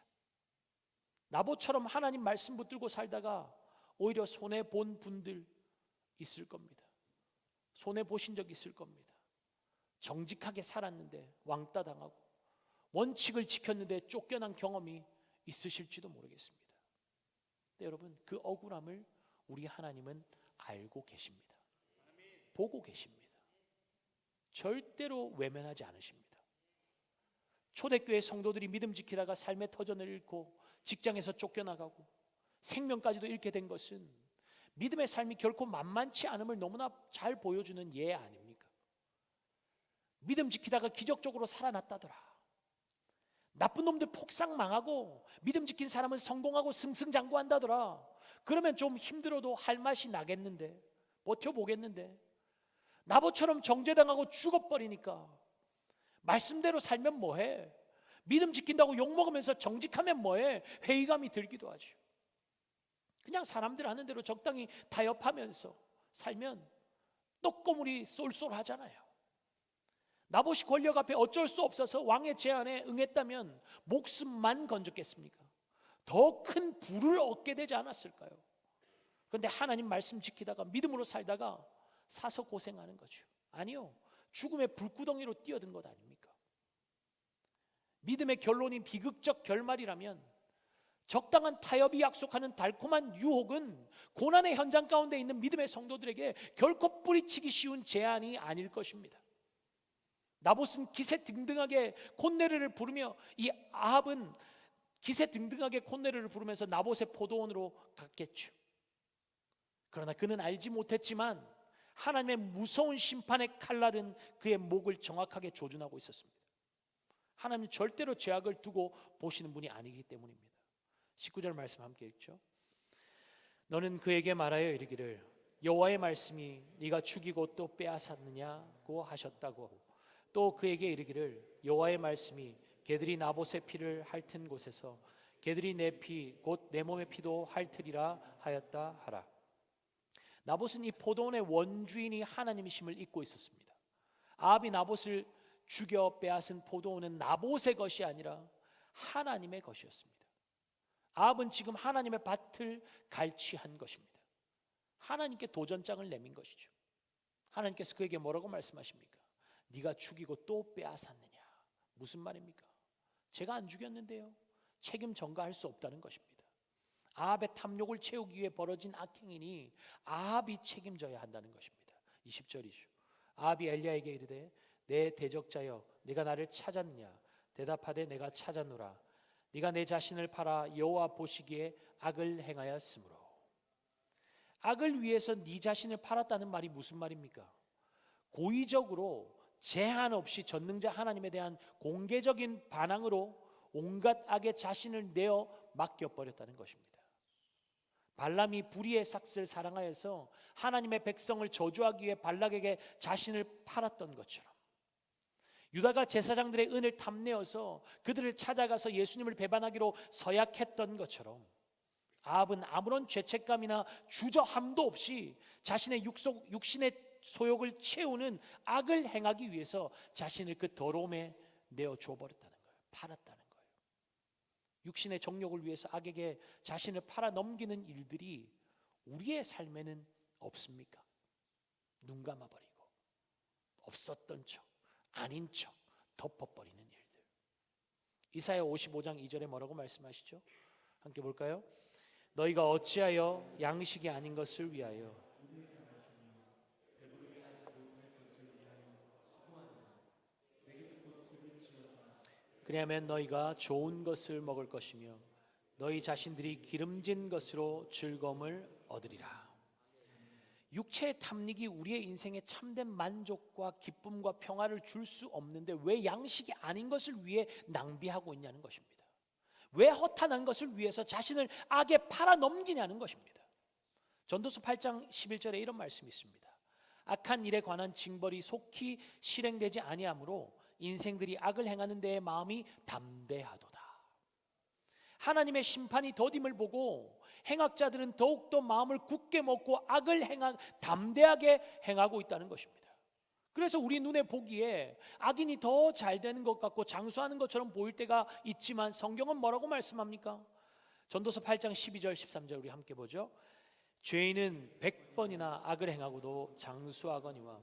나봇처럼 하나님 말씀 붙들고 살다가 오히려 손해본 분들 있을 겁니다. 손해보신 적 있을 겁니다. 정직하게 살았는데 왕따 당하고 원칙을 지켰는데 쫓겨난 경험이 있으실지도 모르겠습니다. 근데 여러분, 그 억울함을 우리 하나님은 알고 계십니다. 보고 계십니다. 절대로 외면하지 않으십니다. 초대교회 성도들이 믿음 지키다가 삶의 터전을 잃고 직장에서 쫓겨나가고 생명까지도 잃게 된 것은 믿음의 삶이 결코 만만치 않음을 너무나 잘 보여주는 예 아닙니까? 믿음 지키다가 기적적으로 살아났다더라. 나쁜 놈들 폭삭 망하고 믿음 지킨 사람은 성공하고 승승장구한다더라. 그러면 좀 힘들어도 할 맛이 나겠는데, 버텨보겠는데, 나봇처럼 정죄당하고 죽어버리니까 말씀대로 살면 뭐해? 믿음 지킨다고 욕먹으면서 정직하면 뭐해? 회의감이 들기도 하죠. 그냥 사람들 하는 대로 적당히 타협하면서 살면 떡고물이 쏠쏠하잖아요. 나봇이 권력 앞에 어쩔 수 없어서 왕의 제안에 응했다면 목숨만 건졌겠습니까? 더 큰 부를 얻게 되지 않았을까요? 그런데 하나님 말씀 지키다가 믿음으로 살다가 사서 고생하는 거죠. 아니요, 죽음의 불구덩이로 뛰어든 것 아닙니까? 믿음의 결론이 비극적 결말이라면 적당한 타협이 약속하는 달콤한 유혹은 고난의 현장 가운데 있는 믿음의 성도들에게 결코 뿌리치기 쉬운 제안이 아닐 것입니다. 나봇은 기세등등하게 콧노래를 부르며 이 아합은 기세등등하게 콧노래를 부르면서 나봇의 포도원으로 갔겠죠. 그러나 그는 알지 못했지만 하나님의 무서운 심판의 칼날은 그의 목을 정확하게 조준하고 있었습니다. 하나님은 절대로 죄악을 두고 보시는 분이 아니기 때문입니다. 19절 말씀 함께 읽죠. 너는 그에게 말하여 이르기를 여호와의 말씀이 네가 죽이고 또 빼앗았느냐고 하셨다고 하고 또 그에게 이르기를 여호와의 말씀이 개들이 나봇의 피를 핥은 곳에서 개들이 내 피 곧 내 몸의 피도 핥으리라 하였다 하라. 나봇은 이 포도원의 원주인이 하나님이심을 잊고 있었습니다. 아합이 나봇을 죽여 빼앗은 포도원은 나봇의 것이 아니라 하나님의 것이었습니다. 아합은 지금 하나님의 밭을 갈취한 것입니다. 하나님께 도전장을 내민 것이죠. 하나님께서 그에게 뭐라고 말씀하십니까? 네가 죽이고 또 빼앗았느냐? 무슨 말입니까? 제가 안 죽였는데요. 책임 전가할 수 없다는 것입니다. 아합의 탐욕을 채우기 위해 벌어진 악행이니 아합이 책임져야 한다는 것입니다. 20절이죠. 아합이 엘리야에게 이르되 내 대적자여 네가 나를 찾았느냐? 대답하되 내가 찾았노라. 네가 내 자신을 팔아 여호와 보시기에 악을 행하였으므로. 악을 위해서 네 자신을 팔았다는 말이 무슨 말입니까? 고의적으로 제한 없이 전능자 하나님에 대한 공개적인 반항으로 온갖 악의 자신을 내어 맡겨버렸다는 것입니다. 발람이 불의의 삭스를 사랑하여서 하나님의 백성을 저주하기 위해 발락에게 자신을 팔았던 것처럼 유다가 제사장들의 은을 탐내어서 그들을 찾아가서 예수님을 배반하기로 서약했던 것처럼 아합은 아무런 죄책감이나 주저함도 없이 자신의 육신의 소욕을 채우는 악을 행하기 위해서 자신을 그 더러움에 내어 줘버렸다는 거예요. 팔았다는 거예요. 육신의 정욕을 위해서 악에게 자신을 팔아 넘기는 일들이 우리의 삶에는 없습니까? 눈 감아버리고 없었던 척 아닌 척 덮어버리는 일들. 이사야 55장 2절에 뭐라고 말씀하시죠? 함께 볼까요? 너희가 어찌하여 양식이 아닌 것을 위하여 그리하면 너희가 좋은 것을 먹을 것이며 너희 자신들이 기름진 것으로 즐거움을 얻으리라. 육체의 탐닉이 우리의 인생에 참된 만족과 기쁨과 평화를 줄 수 없는데 왜 양식이 아닌 것을 위해 낭비하고 있냐는 것입니다. 왜 허탄한 것을 위해서 자신을 악에 팔아 넘기냐는 것입니다. 전도서 8장 11절에 이런 말씀이 있습니다. 악한 일에 관한 징벌이 속히 실행되지 아니하므로 인생들이 악을 행하는 데에 마음이 담대하도다. 하나님의 심판이 더딤을 보고 행악자들은 더욱더 마음을 굳게 먹고 악을 담대하게 행하고 있다는 것입니다. 그래서 우리 눈에 보기에 악인이 더 잘 되는 것 같고 장수하는 것처럼 보일 때가 있지만 성경은 뭐라고 말씀합니까? 전도서 8장 12절 13절 우리 함께 보죠. 죄인은 100번이나 악을 행하고도 장수하거니와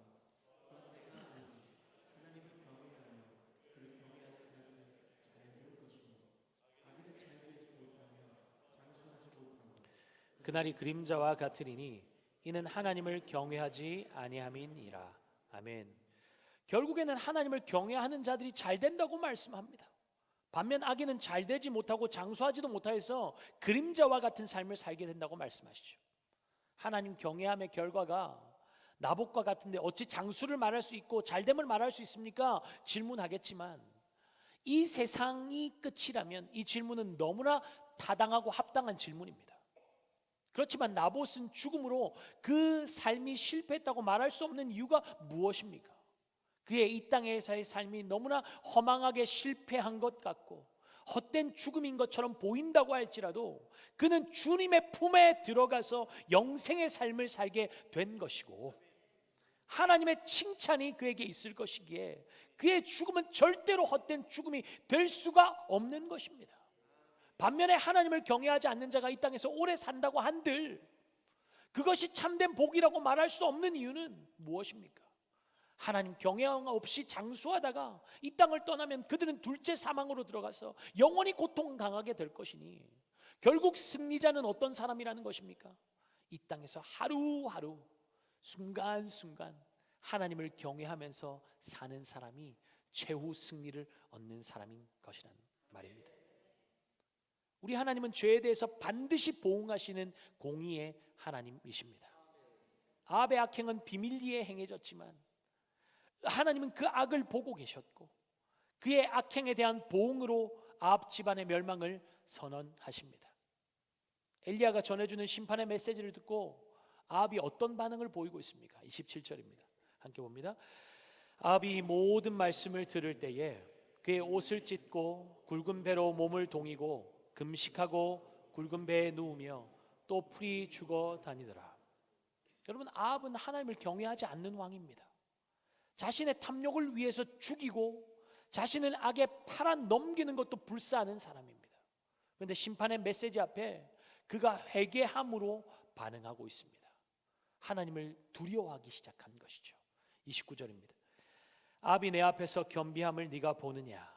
그날이 그림자와 같으리니 이는 하나님을 경외하지 아니함이니라. 아멘. 결국에는 하나님을 경외하는 자들이 잘 된다고 말씀합니다. 반면 악인은 잘 되지 못하고 장수하지도 못하여서 그림자와 같은 삶을 살게 된다고 말씀하시죠. 하나님 경외함의 결과가 나봇과 같은데 어찌 장수를 말할 수 있고 잘됨을 말할 수 있습니까? 질문하겠지만 이 세상이 끝이라면 이 질문은 너무나 타당하고 합당한 질문입니다. 그렇지만 나봇은 죽음으로 그 삶이 실패했다고 말할 수 없는 이유가 무엇입니까? 그의 이 땅에서의 삶이 너무나 허망하게 실패한 것 같고 헛된 죽음인 것처럼 보인다고 할지라도 그는 주님의 품에 들어가서 영생의 삶을 살게 된 것이고 하나님의 칭찬이 그에게 있을 것이기에 그의 죽음은 절대로 헛된 죽음이 될 수가 없는 것입니다. 반면에 하나님을 경외하지 않는 자가 이 땅에서 오래 산다고 한들 그것이 참된 복이라고 말할 수 없는 이유는 무엇입니까? 하나님 경외함 없이 장수하다가 이 땅을 떠나면 그들은 둘째 사망으로 들어가서 영원히 고통 당하게 될 것이니 결국 승리자는 어떤 사람이라는 것입니까? 이 땅에서 하루하루 순간순간 하나님을 경외하면서 사는 사람이 최후 승리를 얻는 사람인 것이라는 말입니다. 우리 하나님은 죄에 대해서 반드시 보응하시는 공의의 하나님이십니다. 아합의 악행은 비밀리에 행해졌지만 하나님은 그 악을 보고 계셨고 그의 악행에 대한 보응으로 아합 집안의 멸망을 선언하십니다. 엘리야가 전해주는 심판의 메시지를 듣고 아합이 어떤 반응을 보이고 있습니까? 27절입니다. 함께 봅니다. 아합이 모든 말씀을 들을 때에 그의 옷을 찢고 굵은 배로 몸을 동이고 금식하고 굵은 배에 누우며 또 풀이 죽어 다니더라. 여러분, 아합은 하나님을 경외하지 않는 왕입니다. 자신의 탐욕을 위해서 죽이고 자신을 악에 팔아 넘기는 것도 불사하는 사람입니다. 그런데 심판의 메시지 앞에 그가 회개함으로 반응하고 있습니다. 하나님을 두려워하기 시작한 것이죠. 29절입니다. 아합이 내 앞에서 겸비함을 네가 보느냐?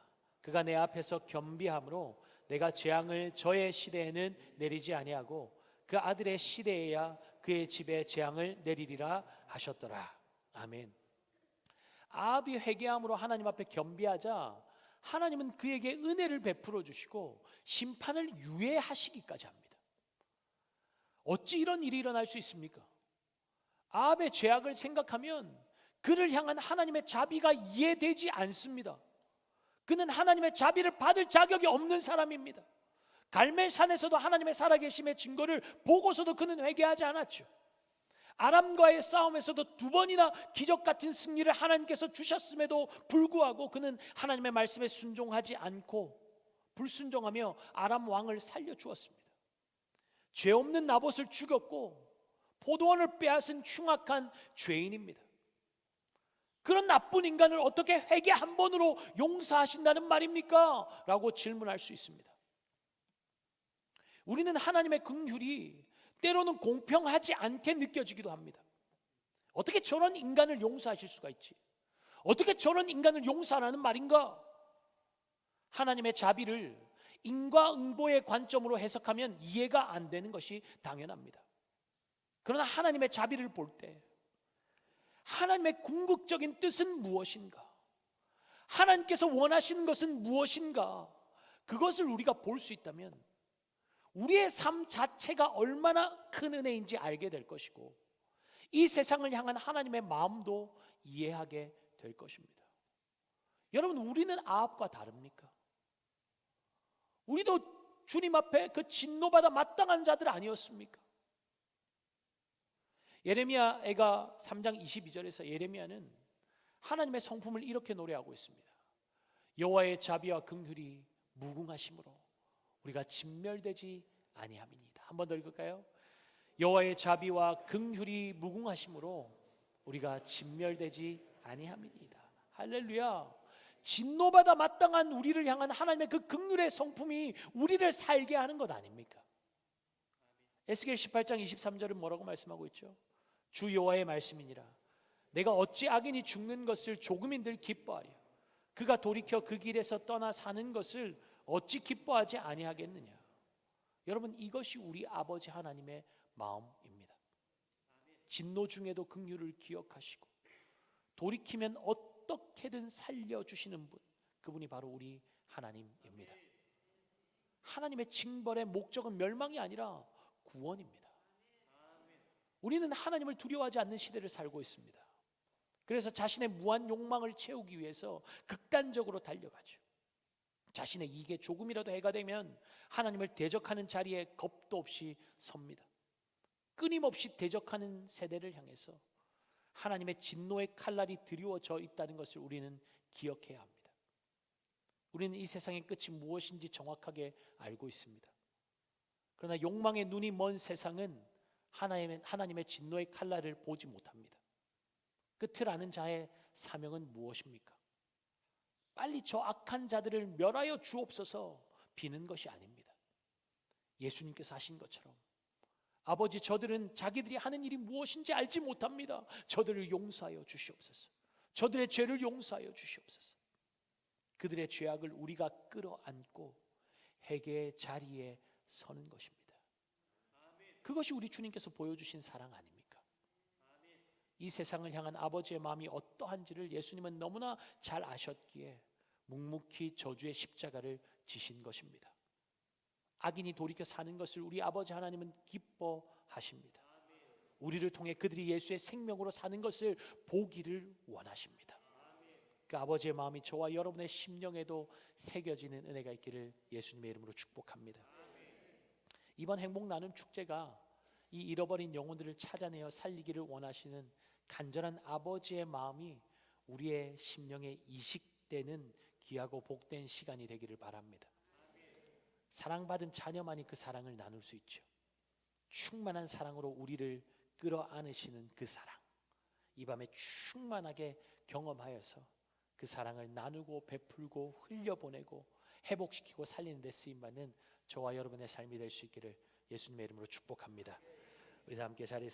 그가 내 앞에서 겸비함으로 내가 재앙을 저의 시대에는 내리지 아니하고 그 아들의 시대에야 그의 집에 재앙을 내리리라 하셨더라. 아멘. 아합이 회개함으로 하나님 앞에 겸비하자 하나님은 그에게 은혜를 베풀어 주시고 심판을 유예하시기까지 합니다. 어찌 이런 일이 일어날 수 있습니까? 아합의 죄악을 생각하면 그를 향한 하나님의 자비가 이해되지 않습니다. 그는 하나님의 자비를 받을 자격이 없는 사람입니다. 갈멜산에서도 하나님의 살아계심의 증거를 보고서도 그는 회개하지 않았죠. 아람과의 싸움에서도 두 번이나 기적 같은 승리를 하나님께서 주셨음에도 불구하고 그는 하나님의 말씀에 순종하지 않고 불순종하며 아람 왕을 살려주었습니다. 죄 없는 나봇을 죽였고 포도원을 빼앗은 흉악한 죄인입니다. 그런 나쁜 인간을 어떻게 회개 한 번으로 용서하신다는 말입니까? 라고 질문할 수 있습니다. 우리는 하나님의 긍휼이 때로는 공평하지 않게 느껴지기도 합니다. 어떻게 저런 인간을 용서하실 수가 있지? 어떻게 저런 인간을 용서하라는 말인가? 하나님의 자비를 인과응보의 관점으로 해석하면 이해가 안 되는 것이 당연합니다. 그러나 하나님의 자비를 볼 때 하나님의 궁극적인 뜻은 무엇인가? 하나님께서 원하시는 것은 무엇인가? 그것을 우리가 볼 수 있다면 우리의 삶 자체가 얼마나 큰 은혜인지 알게 될 것이고 이 세상을 향한 하나님의 마음도 이해하게 될 것입니다. 여러분, 우리는 아합과 다릅니까? 우리도 주님 앞에 그 진노받아 마땅한 자들 아니었습니까? 예레미야가 3장 22절에서 예레미야는 하나님의 성품을 이렇게 노래하고 있습니다. 여호와의 자비와 긍휼이 무궁하심으로 우리가 진멸되지 아니함이니이다. 한 번 더 읽을까요? 여호와의 자비와 긍휼이 무궁하심으로 우리가 진멸되지 아니함이니이다. 할렐루야. 진노받아 마땅한 우리를 향한 하나님의 그 긍휼의 성품이 우리를 살게 하는 것 아닙니까? 에스겔 18장 23절은 뭐라고 말씀하고 있죠? 주 여호와의 말씀이니라. 내가 어찌 악인이 죽는 것을 조금인들 기뻐하랴. 그가 돌이켜 그 길에서 떠나 사는 것을 어찌 기뻐하지 아니하겠느냐. 여러분, 이것이 우리 아버지 하나님의 마음입니다. 진노 중에도 긍휼을 기억하시고 돌이키면 어떻게든 살려주시는 분, 그분이 바로 우리 하나님입니다. 하나님의 징벌의 목적은 멸망이 아니라 구원입니다. 우리는 하나님을 두려워하지 않는 시대를 살고 있습니다. 그래서 자신의 무한 욕망을 채우기 위해서 극단적으로 달려가죠. 자신의 이익에 조금이라도 해가 되면 하나님을 대적하는 자리에 겁도 없이 섭니다. 끊임없이 대적하는 세대를 향해서 하나님의 진노의 칼날이 드리워져 있다는 것을 우리는 기억해야 합니다. 우리는 이 세상의 끝이 무엇인지 정확하게 알고 있습니다. 그러나 욕망의 눈이 먼 세상은 하나님의 진노의 칼날을 보지 못합니다. 끝을 아는 자의 사명은 무엇입니까? 빨리 저 악한 자들을 멸하여 주옵소서 비는 것이 아닙니다. 예수님께서 하신 것처럼 아버지, 저들은 자기들이 하는 일이 무엇인지 알지 못합니다. 저들을 용서하여 주시옵소서. 저들의 죄를 용서하여 주시옵소서. 그들의 죄악을 우리가 끌어안고 회개의 자리에 서는 것입니다. 그것이 우리 주님께서 보여주신 사랑 아닙니까? 이 세상을 향한 아버지의 마음이 어떠한지를 예수님은 너무나 잘 아셨기에 묵묵히 저주의 십자가를 지신 것입니다. 악인이 돌이켜 사는 것을 우리 아버지 하나님은 기뻐하십니다. 우리를 통해 그들이 예수의 생명으로 사는 것을 보기를 원하십니다. 그 아버지의 마음이 저와 여러분의 심령에도 새겨지는 은혜가 있기를 예수님의 이름으로 축복합니다. 이번 행복 나눔 축제가 이 잃어버린 영혼들을 찾아내어 살리기를 원하시는 간절한 아버지의 마음이 우리의 심령에 이식되는 귀하고 복된 시간이 되기를 바랍니다. 사랑받은 자녀만이 그 사랑을 나눌 수 있죠. 충만한 사랑으로 우리를 끌어안으시는 그 사랑, 이 밤에 충만하게 경험하여서 그 사랑을 나누고 베풀고 흘려보내고 회복시키고 살리는 데 쓰임받는 저와 여러분의 삶이 될 수 있기를 예수님의 이름으로 축복합니다. 우리 다 함께 자리에